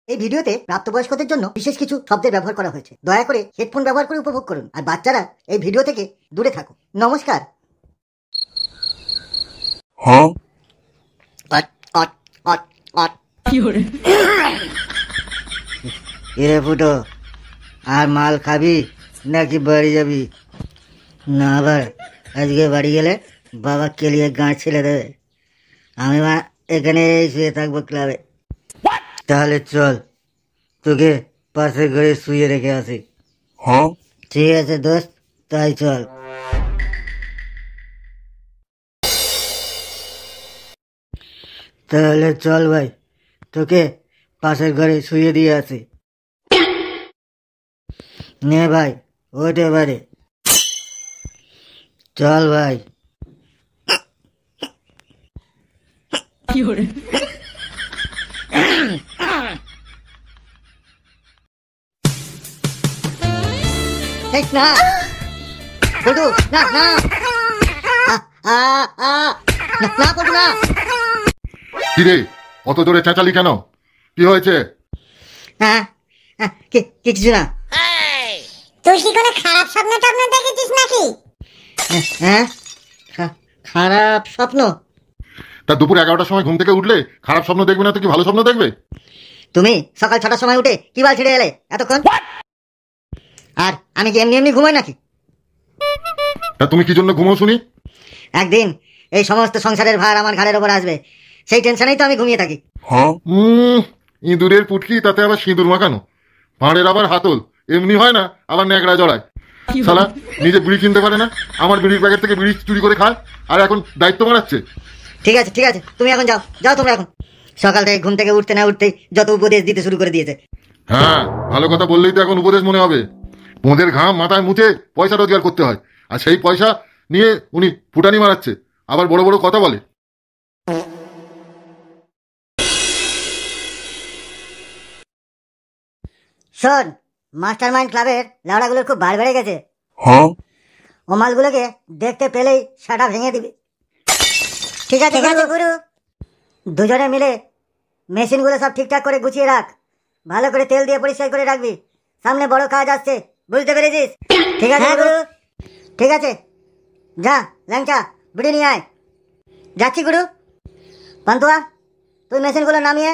এই ভিডিওতে প্রাপ্তবয়স্কদের জন্য বিশেষ কিছু শব্দের ব্যবহার করা হয়েছে। দয়া করে হেডফোন ব্যবহার করে উপভোগ করুন, আর বাচ্চারা এই ভিডিও থেকে দূরে থাকুন। নমস্কার। হ্যাঁ এরে ফুটো, আর মাল খাবি নাকি বাড়ি যাবি? না, আবার আজকে বাড়ি গেলে বাবা কেলিয়ে গাঁ ছেলে দেবে। আমি মা এখানে শুয়ে থাকবো ক্লাবে। তাহলে চল, তোকে পাশের ঘরে শুয়ে রেখে আসি। হ্যাঁ ঠিক আছে দোস্ত, তাই চল। তাহলে চল ভাই, তোকে পাশের ঘরে শুয়ে দিয়ে আসি। নে ভাই, ওঠ এবারে। চল ভাই। না বলটু, না না না বলটু, না। কিরে, অত জোরে চেঁচালি কেন? কি হয়েছে? হ্যাঁ কিছু না। তুই কি কোনো খারাপ স্বপ্ন টপ্ন দেখেছিস নাকি? হ্যাঁ, খারাপ স্বপ্ন? তা দুপুর 11টার সময় ঘুম থেকে উঠলে খারাপ স্বপ্ন দেখবে না তো কি ভালো স্বপ্ন দেখবে? তুমি সকাল 6টার সময় উঠে কি বাল ছেড়ে এলে এতক্ষণ? আর আমি কি এমনি এমনি ঘুমাই নাকি? তা তুমি কি জন্য ঘুমো শুনি? একদিন এই সমস্ত সংসারের ভার আমার ঘাড়ের ওপর আসবে, সেই টেনশনেই তো আমি ঘুমিয়ে থাকি। হ্যাঁ, ইঁদুরের পুটকি, তাতে আবার সিঁদুর মাখানো, ভাঁড়ের আবার হাতল, এমনি হয় না আবার ন্যাকড়া জড়ায়। শালা নিজে বিড়ি কিনতে পারে না, আমার বিড়ির প্যাকেট থেকে বিড়ি চুরি করে খায়, আর এখন দায়িত্ব বাড়াচ্ছে। ঠিক আছে ঠিক আছে, তুমি এখন যাও যাও, তোমরা এখন। সকাল থেকে ঘুম থেকে উঠতে না উঠতেই যত উপদেশ দিতে শুরু করে দিয়েছে। হ্যাঁ, ভালো কথা বললেই তো এখন উপদেশ মনে হবে। মোদের ঘাম মাথায় মুছে পয়সা রোজগার করতে হয়, আর সেই পয়সা নিয়ে উনি ফুটানি মারাচ্ছে, আবার বড় বড় কথা বলে। শোন, মাস্টার মাইন্ড ক্লাবের লাউড়াগুলোর খুব বার বেড়ে গেছে। হ্যাঁ, ও মালগুলোকে দেখতে পেলেই সেটা ভেঙে দিবি। ঠিক আছে গুরু। দুজনে মিলে মেশিনগুলো সব ঠিকঠাক করে গুছিয়ে রাখ, ভালো করে তেল দিয়ে পরিষ্কার করে রাখবি। সামনে বড় কাজ আসছে, বুঝতে পেরেছিস? ঠিক আছে গুরু। ঠিক আছে, যা ল্যাংচা বিড়ি নিয়ে আয়। যাচ্ছি গুরু। পান্তুয়া, তুই মেশিনগুলো নামিয়ে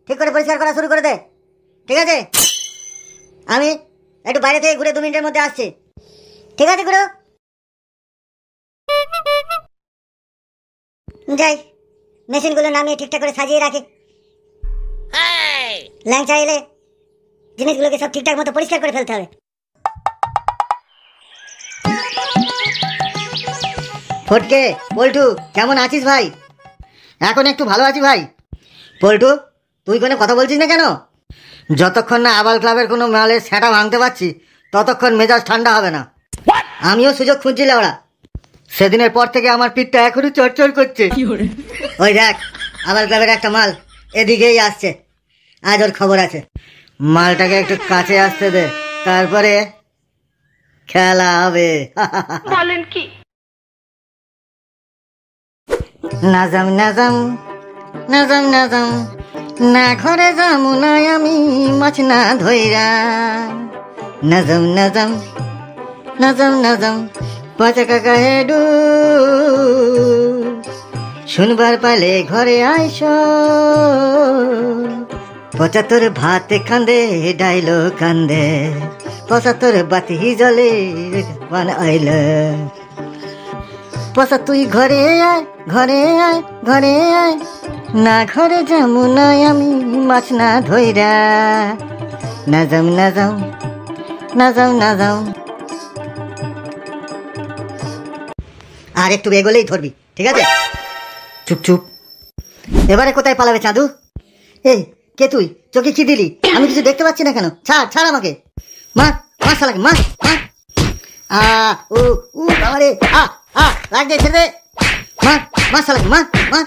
ঠিক করে পরিষ্কার করা শুরু করে দে। ঠিক আছে, আমি একটু বাইরে থেকে ঘুরে 2 মিনিটের মধ্যে আসছি। ঠিক আছে গুরু। যাই, মেশিনগুলো নামিয়ে ঠিকঠাক করে সাজিয়ে রাখি। ল্যাংচা এলে জিনিসগুলোকে সব ঠিকঠাক মতো পরিষ্কার করে ফেলতে হবে। ফটকে, পল্টু, কেমন আছিস ভাই? এখন একটু ভালো আছি ভাই। পল্টু, তুই কোনো কথা বলছিস না কেন? যতক্ষণ না আবাল ক্লাবের কোনো মালের সেটা ভাঙতে পারছি ততক্ষণ মেজাজ ঠান্ডা হবে না। আমিও সুযোগ খুঁজছিলাম ওরা। সেদিনের পর থেকে আমার পিঠটা এখনো চড়চড় করছে। ওই দেখ, আবাল ক্লাবের একটা মাল এদিকেই আসছে, আজ ওর খবর আছে। মালটাকে একটু কাছে আসতে দে, তারপরে খেলা হবে। বলেন কি? নাজাম নাজাম নাজাম নাজাম, না ঘরে যামু না আমি মাছ না ধইরা। নাজাম নাজাম নাজাম নাজাম, পাঁচা কাকা হেডু শুনবার পালে ঘরে আইস। 75 ভাত কান্দে ডাইলো কান্দে, 75 বাতি জলে বান আইল। পচা তুই ঘরে আয় ঘরে আয় ঘরে আয়, না ঘরে যামু না আমি মাছ না ধইরা। নাজাম নাজাম নাজাম নাজাম। আর একটু এগোলেই ধরবি, ঠিক আছে? চুপ চুপ। এবারে কোথায় পালাবে চাঁদু? এই কে তুই? চোখে কি দিলি? আমি কিছু দেখতে পাচ্ছি না কেন? ছাড় ছাড় আমাকে। মার মার শালাকে, মার মার। ও উ বাবারে, লাগ দে, ছেড়ে দে। মার মার শালাকে, মার মার।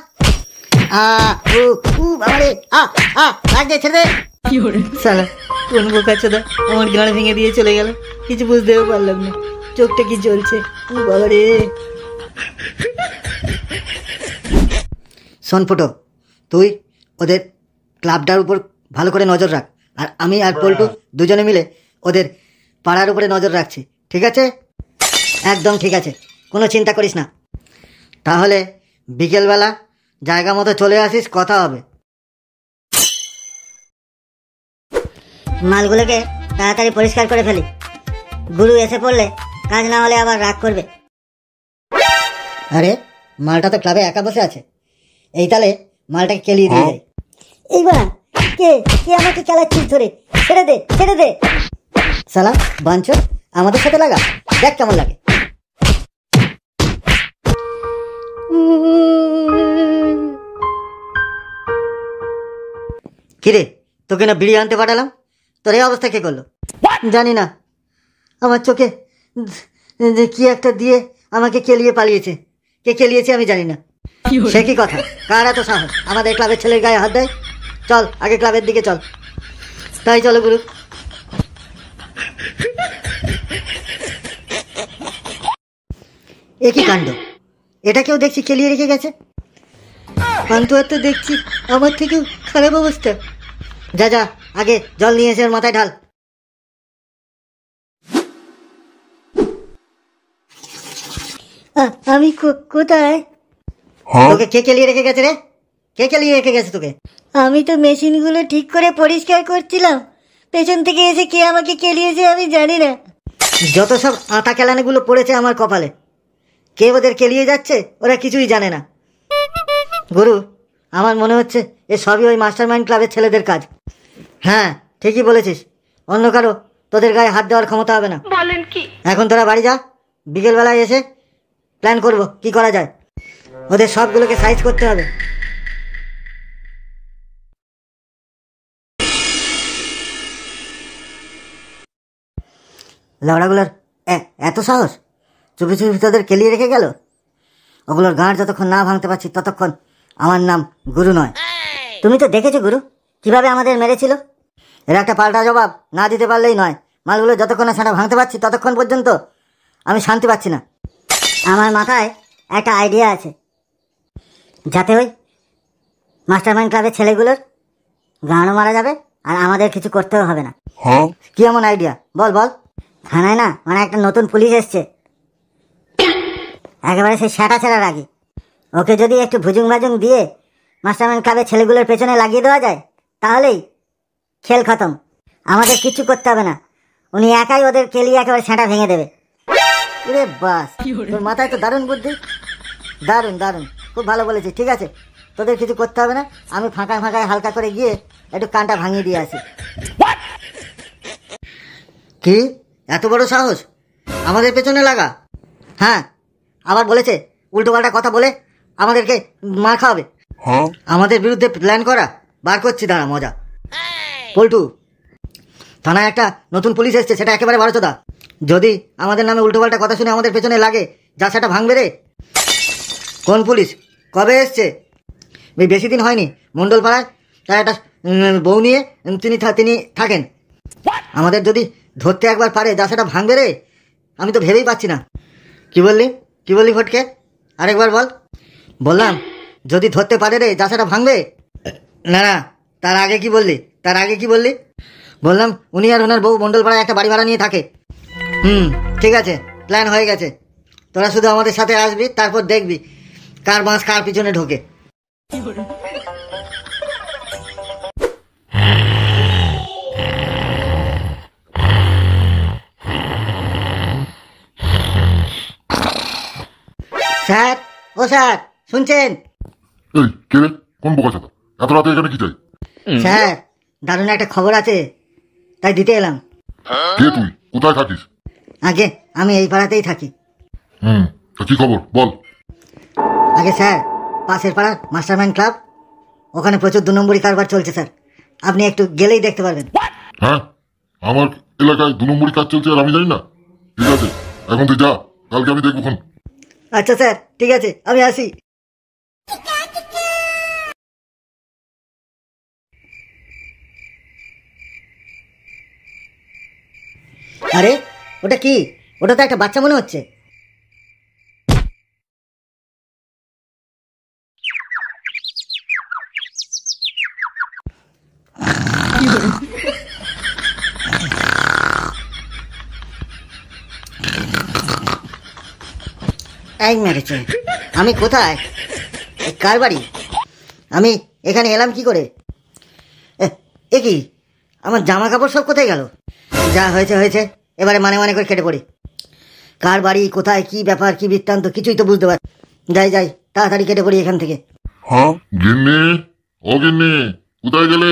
ও উ বাবারে, লাগ দে, ছেড়ে দে। শালা কোন বোকাচোদা আমার গাড়ি ভেঙে দিয়ে চলে গেল, কিছু বুঝতেও পারলাম না। চোখটা কি জ্বলছে, ও বাবারে। শোন ফুটো, তুই ওদের ক্লাবটার উপর ভালো করে নজর রাখ, আর আমি আর পল্টু দুজনে মিলে ওদের পাড়ার উপরে নজর রাখছি, ঠিক আছে? একদম ঠিক আছে, কোনো চিন্তা করিস না। তাহলে বিকেলবেলা জায়গা মতো চলে আসিস, কথা হবে। মালগুলোকে তাড়াতাড়ি পরিষ্কার করে ফেলি, গুরু এসে পড়লে কাজ না হলে আবার রাগ করবে। আরে মালটা তো ক্লাবে একা বসে আছে, এই তালে মালটাকে কেলিয়ে দিয়ে যায়। এইবার কে কে আমাকে চালাচ্ছিস ধরে? ছেড়ে দে, ছেড়ে দে। সালা বাঞ্চ, আমাদের সাথে লাগা, দেখ কেমন লাগে। কিরে, তোকে না বিড়ি আনতে পাঠালাম, তোর এই অবস্থা কে করলো? জানি না, আমার চোখে কি একটা দিয়ে আমাকে কেলিয়ে পালিয়েছে। কে কেলিয়েছে আমি জানি না। সে কি কথা, কার এত সাহস আমাদের ক্লাবের ছেলের গায়ে হাত দেয়? চল আগে ক্লাবের দিকে চল। তাই চলো গুরু। এ কি কাণ্ড, এটা কেউ দেখছি কেলিয়ে রেখে গেছে। পান্তু আর তো দেখছি আমার থেকেও খারাপ অবস্থা। যা যা, আগে জল নিয়ে এসে ওর মাথায় ঢাল। আমি কোথায়? তোকে কে কেলিয়ে রেখে গেছে রে? কে কেলিয়ে রেখে গেছে তোকে? আমি তো মেশিনগুলো ঠিক করে পরিষ্কার করছিলাম, পেছন থেকে এসে কে আমাকে কেলিয়েছে আমি জানি না। যত সব আতা কেলানিগুলো পড়েছে আমার কপালে, কে ওদের কেলিয়ে যাচ্ছে ওরা কিছুই জানে না। গুরু, আমার মনে হচ্ছে এ সবই ওই মাস্টারমাইন্ড ক্লাবের ছেলেদের কাজ। হ্যাঁ ঠিকই বলেছিস, অন্য কারো তোদের গায়ে হাত দেওয়ার ক্ষমতা হবে না। বলেন কি? এখন তোরা বাড়ি যা, বিকেলবেলায় এসে প্ল্যান করব কি করা যায়। ওদের সবগুলোকে সাইজ করতে হবে। লাউড়াগুলোর এত সাহস, চুপি চুপি তোদের কেলিয়ে রেখে গেল। ওগুলোর গাঁট যতক্ষণ না ভাঙতে পারছি ততক্ষণ আমার নাম গুরু নয়। তুমি তো দেখেছো গুরু কিভাবে আমাদের মেরেছিল। এর একটা পাল্টা জবাব না দিতে পারলেই নয়। মালগুলো যতক্ষণ না সেটা ভাঙতে পারছি ততক্ষণ পর্যন্ত আমি শান্তি পাচ্ছি না। আমার মাথায় একটা আইডিয়া আছে, যাতে ওই মাস্টারমাইন্ড ক্লাবের ছেলেগুলোর গানও মারা যাবে আর আমাদের কিছু করতেও হবে না। কি এমন আইডিয়া, বল বল। থানায় না মানে একটা নতুন পুলিশ এসছে, একেবারে সেই সেটা ছেড়ার আগে ওকে যদি একটু ভুজুং ভাজুং দিয়ে মাস্টারমাইন্ড ক্লাবের ছেলেগুলোর পেছনে লাগিয়ে দেওয়া যায়, তাহলেই খেল খতম। আমাদের কিচ্ছু করতে হবে না, উনি একাই ওদের কেলিয়ে একেবারে সেটা ভেঙে দেবে। রে বাস, তোর মাথায় তো দারুণ বুদ্ধি, দারুণ দারুণ, খুব ভালো বলেছিস। ঠিক আছে, তোদের কিছু করতে হবে না, আমি ফাঁকায় ফাঁকায় হালকা করে গিয়ে একটু কানটা ভাঙিয়ে দিয়ে আসি। কি এত বড় সাহস আমাদের পেছনে লাগা? হ্যাঁ, আবার বলেছে উল্টোপাল্টা কথা বলে আমাদেরকে মার খাওয়াবে। আমাদের বিরুদ্ধে প্ল্যান করা, বার করছি দাঁড়া মজা। পল্টু, থানায় একটা নতুন পুলিশ এসছে, সেটা একেবারে বারোচোদা। যদি আমাদের নামে উল্টোপাল্টা কথা শুনে আমাদের পেছনে লাগে, যা সেটা ভাঙবে রে। কোন পুলিশ, কবে এসছে? বেশি দিন হয়নি, মণ্ডল পাড়ায় তার একটা বউ নিয়ে তিনি থাকেন। আমাদের যদি ধরতে একবার পারে, যা সেটা ভাঙবে রে, আমি তো ভেবেই পাচ্ছি না। কি বললি, কি বললি ফটকে? আরেকবার বল। বললাম যদি ধরতে পারে রে, যা সেটা ভাঙবে। না না, তার আগে কি বললি, তার আগে কি বললি? বললাম উনি আর ওনার বউ মণ্ডলপাড়ায় একটা বাড়ি ভাড়া নিয়ে থাকে। ঠিক আছে, প্ল্যান হয়ে গেছে। তোরা শুধু আমাদের সাথে আসবি, তারপর দেখবি কার বাঁশ কার পিছনে ঢোকে। স্যার, ও স্যার শুনছেন? এই কে রে, কোন বোকা চাতা, এত রাতে এখানে কি চাই? স্যার, দারুণ একটা খবর আছে, তাই দিতে এলাম। কে তুই, কোথায় থাকিস? আগে আমি এই পাড়াতেই থাকি। তা কি খবর বল। আগে স্যার, পাশের পাড়ার মাস্টারমাইন্ড ক্লাব, ওখানে প্রচুর 2 নম্বরই কারবার চলছে স্যার, আপনি একটু গেলেই দেখতে পারবেন। হ্যাঁ, আমার এলাকায় 2 নম্বরই কাজ চলছে আর আমি জানি না? ঠিক আছে, এখন তুই যা, কালকে আমি দেখবো। আচ্ছা স্যার, ঠিক আছে, আমি আসি। আরে ওটা কি? ওটা তো একটা বাচ্চা মনে হচ্ছে। এই মেরেছে। আমি কোথায়? এ কার বাড়ি? আমি এখানে এলাম কি করে? এ কি, আমার জামা কাপড় সব কোথায় গেল? যা হয়েছে হয়েছে, এবারে মানে মানে করে কেটে পড়ি। কার বাড়ি, কোথায়, কি ব্যাপার, কি বৃত্তান্ত, কিছুই তো বুঝতে পার। যাই যাই, তাড়াতাড়ি কেটে পড়ি এখান থেকে। হ্যাঁ গিন্নি, ও গিন্নি, কোথায় গেলে?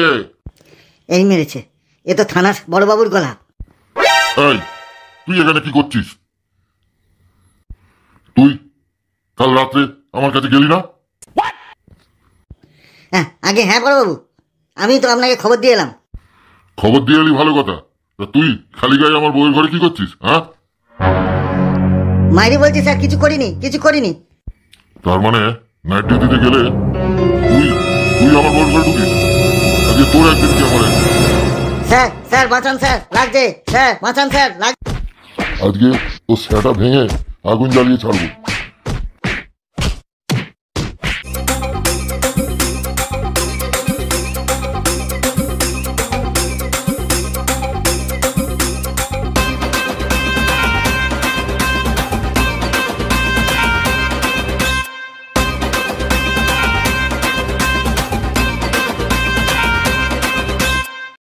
এই মেরেছে, এ তো থানার বড়বাবুর গলা। এই, তুই এখানে কি করছিস? তুই কাল রাত্রে আমার কাছে গেলি না? হ্যাঁ আগে, হ্যাঁ বড়বাবু, আমি তো আপনাকে খবর দিয়ে এলাম। খবর দিয়ে এলি ভালো কথা, তা তুই খালি গায়ে আমার বউয়ের ঘরে কি করছিস? হ্যাঁ, মাইরি বলছি স্যার, কিছু করিনি, কিছু করিনি। তার মানে নাইট ডিউটিতে গেলে তুই তুই আমার বউয়ের ঘরে ঢুকিস? আজকে তোর একদিন কি আমার একদিন। স্যার স্যার বাঁচান স্যার, লাগছে স্যার, বাঁচান স্যার, লাগ। আজকে তোর সেটা ভেঙে আগুন জ্বালিয়ে ছাড়বো।